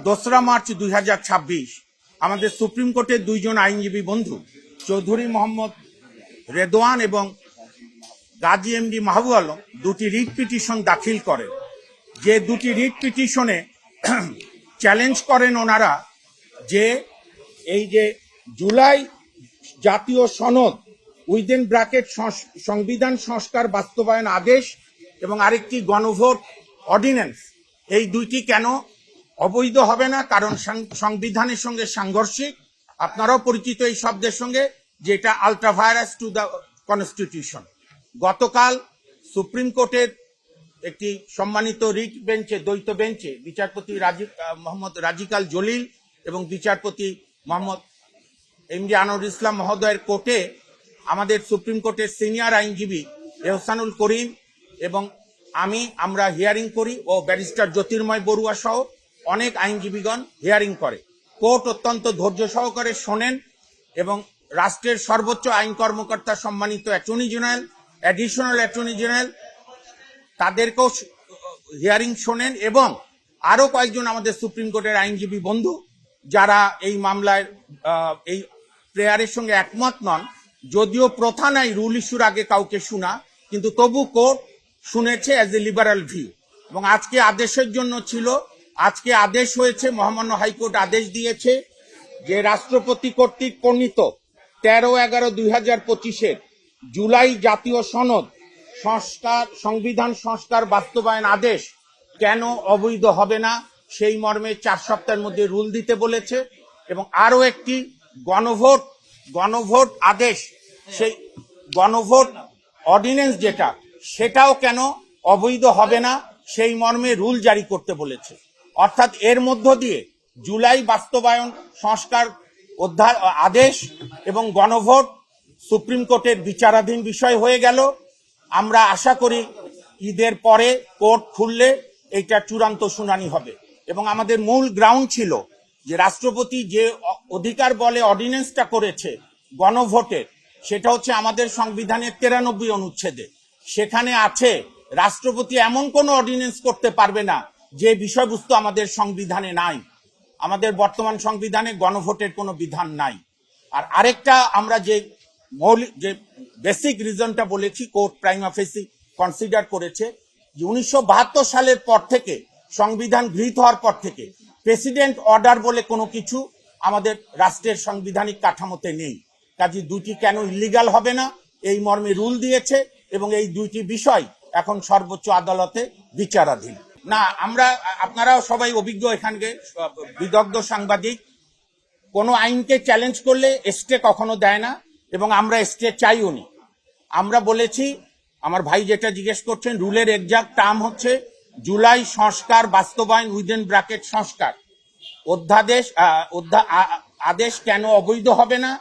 2রা March 2026 আমাদের supreme কোর্টের দুইজন আইনজীবী বন্ধু চৌধুরী মোহাম্মদ রেদওয়ান এবং গাজী এমডি মাহবুব আলম দুটি রিট পিটিশন দাখিল করেন। যে দুটি রিট পিটিশনে চ্যালেঞ্জ করেন ওনারা যে এই যে জুলাই জাতীয় সনদ উইদিন ব্র্যাকেট সংবিধান সংস্কার বাস্তবায়ন আদেশ এবং আরেকটি গণভোট অর্ডিন্যান্স, এই দুইটি কেন অবৈধ হবে না, কারণ সংবিধানের সঙ্গে সাংঘর্ষিক। আপনারাও পরিচিত এই শব্দের সঙ্গে, যেটা আল্ট্রাভাইরাস টু দ্য কনস্টিটিউশন। গতকাল সুপ্রিম কোর্টের একটি সম্মানিত রিট বেঞ্চে, দ্বৈত বেঞ্চে বিচারপতি মোহাম্মদ রাজিকাল জলিল এবং বিচারপতি মোহাম্মদ এমডি আনোয়ারুল ইসলাম মহোদয়ের কোর্টে আমাদের সুপ্রিম কোর্টের সিনিয়র আইনজীবী এহসানুল করিম এবং আমরা হিয়ারিং করি ও ব্যারিস্টার জ্যোতির্ময় বড়ুয়া সহ অনেক আইনজীবীগণ হিয়ারিং করে। কোর্ট অত্যন্ত ধৈর্য সহকারে শোনেন এবং রাষ্ট্রের সর্বোচ্চ আইন কর্মকর্তা সম্মানিত attorney general, additional attorney general, তাদেরকেও হিয়ারিং শোনেন এবং আরো কয়েকজন আমাদের সুপ্রিম কোর্টের আইনজীবী বন্ধু যারা এই মামলায় এই প্রেয়ারের সঙ্গে একমত নন। যদিও প্রথা নাই রুল ইস্যুর আগে কাউকে শোনা, কিন্তু তবু কোর্ট শুনেছে অ্যাজ এ লিবারাল ভিউ। এবং আজকে আদেশের জন্য ছিল, আজকে আদেশ হয়েছে, মহামান্য হাইকোর্ট আদেশ দিয়েছে যে রাষ্ট্রপতি কর্তৃক প্রণীত 13/11/2025 জুলাই জাতীয় সনদ সংবিধান সংস্কার বাস্তবায়ন আদেশ কেন অবৈধ হবে না, সেই মর্মে 4 সপ্তাহের মধ্যে রুল দিতে বলেছে। এবং আরো একটি গণভোট আদেশ, সেই গণভোট অর্ডিন্যান্স যেটা, সেটাও কেন অবৈধ হবে না, সেই মর্মে রুল জারি করতে বলেছে। অর্থাৎ এর মধ্য দিয়ে জুলাই বাস্তবায়ন সংস্কার আদেশ এবং গণভোট সুপ্রিম কোর্টের বিচারাধীন বিষয় হয়ে গেল। আমরা আশা করি ঈদের পরে কোর্ট খুললে এইটা চূড়ান্ত শুনানি হবে। এবং আমাদের মূল গ্রাউন্ড ছিল যে রাষ্ট্রপতি যে অধিকার বলে অর্ডিন্যান্সটা করেছে গণভোটের, সেটা হচ্ছে আমাদের সংবিধানের 93 অনুচ্ছেদে। সেখানে আছে রাষ্ট্রপতি এমন কোনো অর্ডিন্যান্স করতে পারবে না যে বিষয়বস্তু আমাদের সংবিধানে নাই। আমাদের বর্তমান সংবিধানে গণভোটের কোনো বিধান নাই। আর আরেকটা আমরা যে বেসিক রিজনটা বলেছি, কোর্ট প্রাইমা ফেসি কনসিডার করেছে যে 1972 সালের পর থেকে, সংবিধান গৃহীত হওয়ার পর থেকে প্রেসিডেন্ট অর্ডার বলে কোনো কিছু আমাদের রাষ্ট্রের সাংবিধানিক কাঠামোতে নেই। কাজে দুটি কেন ইলিগাল হবে না, এই মর্মে রুল দিয়েছে এবং এই দুইটি বিষয় এখন সর্বোচ্চ আদালতে বিচারাধীন। না, আপনারাও সবাই অভিজ্ঞ, এখানকে বিদগ্ধ সাংবাদিক, কোনো আইনকে চ্যালেঞ্জ করলে স্টে কখনো দেয় না এবং আমরা স্টে চাইও নি। আমরা বলেছি, আমার ভাই যেটা জিজ্ঞেস করছেন, রুলের এক্সাক্ট টার্ম হচ্ছে জুলাই সংস্কার বাস্তবায়ন উইদিন ব্র্যাকেট সংস্কার আদেশ কেন অবৈধ হবে না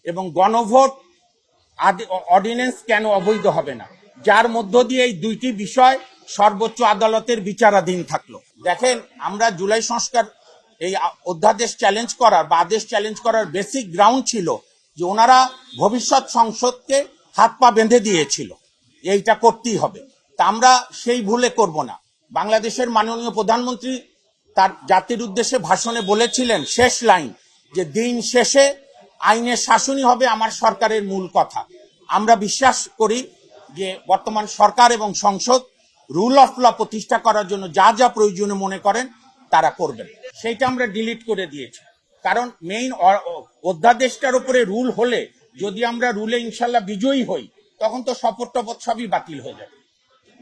এবং গণভোট অর্ডিন্যান্স কেন অবৈধ হবে না, যার মধ্য দিয়ে এই দুইটি বিষয় সর্বোচ্চ আদালতের বিচারাধীন থাকলো। দেখেন, আমরা জুলাই সংস্কার এই অধ্যাদেশ চ্যালেঞ্জ করার বা আদেশ চ্যালেঞ্জ করার বেসিক গ্রাউন্ড ছিল যে ওনারা ভবিষ্যৎ সংসদকে হাত পা বেঁধে দিয়েছিল, এইটা করতেই হবে। তা আমরা সেই ভুলে করব না। বাংলাদেশের মাননীয় প্রধানমন্ত্রী তার জাতির উদ্দেশ্যে ভাষণে বলেছিলেন, শেষ লাইন, যে দিন শেষে আইনের শাসনই হবে আমার সরকারের মূল কথা। আমরা বিশ্বাস করি যে বর্তমান সরকার এবং সংসদ রুল অফ ল প্রতিষ্ঠা করার জন্য যা যা প্রয়োজনীয় মনে করেন তারা করবেন। সেইটা আমরা ডিলিট করে দিয়েছি, কারণ মেইন অধ্যাদেশটার উপরে রুল হলে, যদি আমরা রুলে ইনশাল্লাহ বিজয়ী হই, তখন তো শপথ টপথ সবই বাতিল হয়ে যাবে।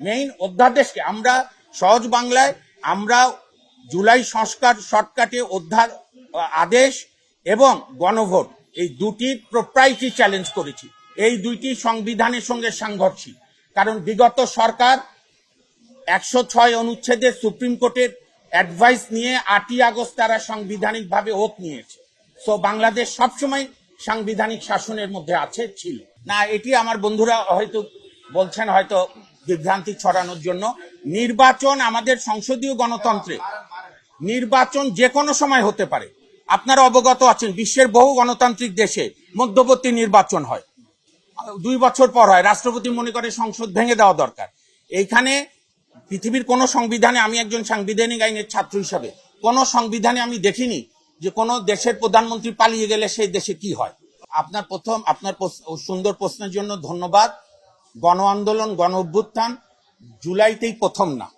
মেইন অধ্যাদেশকে আমরা সহজ বাংলায়, আমরা জুলাই সংস্কার শর্টকাটে আদেশ এবং গণভোট, এই দুটির প্রোপ্রাইটি চ্যালেঞ্জ করেছি। এই দুইটি সংবিধানের সঙ্গে সাংঘর্ষিক, কারণ বিগত সরকার 106 অনুচ্ছেদে সুপ্রিম কোর্টের অ্যাডভাইস নিয়ে 8ই আগস্ট তারা সাংবিধানিকভাবে ওত নিয়েছে। সো বাংলাদেশ সবসময় সাংবিধানিক শাসনের মধ্যে ছিল না। এটি আমার বন্ধুরা হয়তো বলছেন হয়তো বিভ্রান্তি ছড়ানোর জন্য। নির্বাচন আমাদের সংসদীয় গণতন্ত্রে, নির্বাচন যে কোনো সময় হতে পারে। আপনারা অবগত আছেন, বিশ্বের বহু গণতান্ত্রিক দেশে মধ্যবর্তী নির্বাচন হয়, 2 বছর পর হয়। রাষ্ট্রপতি মনে করে সংসদ ভেঙে দেওয়া দরকার। এইখানে পৃথিবীর কোন সংবিধানে, আমি একজন সাংবিধানিক আইনের ছাত্র হিসাবে, কোন সংবিধানে আমি দেখিনি যে কোনো দেশের প্রধানমন্ত্রী পালিয়ে গেলে সেই দেশে কি হয়। আপনার সুন্দর প্রশ্নের জন্য ধন্যবাদ। গণ আন্দোলন, গণ অভ্যুত্থান জুলাইতেই প্রথম না,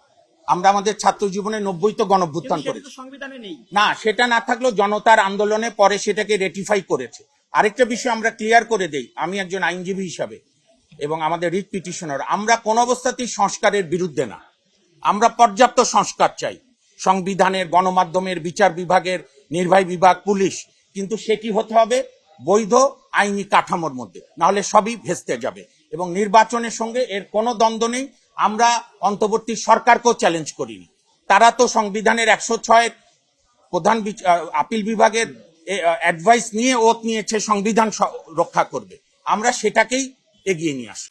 আমরা আমাদের ছাত্র জীবনে 90 তো গণ অভ্যুত্থান করেছি। সংবিধানে নেই না, সেটা না থাকলেও জনতার আন্দোলনে পরে সেটাকে রেটিফাই করেছে। আরেকটা বিষয় আমরা ক্লিয়ার করে দেই, আমি একজন আইনজীবী হিসাবে এবং আমাদের রিট পিটিশনার, আমরা কোন অবস্থাতেই সংস্কারের বিরুদ্ধে না। আমরা পর্যাপ্ত সংস্কার চাই, সংবিধানের, গণমাধ্যমের, বিচার বিভাগের, নির্বাহী বিভাগ, পুলিশ, কিন্তু সেটি হতে হবে বৈধ আইনি কাঠামোর মধ্যে, নাহলে সবই ভেস্তে যাবে। এবং নির্বাচনের সঙ্গে এর কোনো দ্বন্দ্ব নেই। আমরা অন্তর্বর্তী সরকারকেও চ্যালেঞ্জ করিনি, তারা তো সংবিধানের 106 প্রধান আপিল বিভাগের অ্যাডভাইস নিয়ে ওত নিয়েছে সংবিধান রক্ষা করবে, আমরা সেটাকেই এগিয়ে নিয়ে আসি।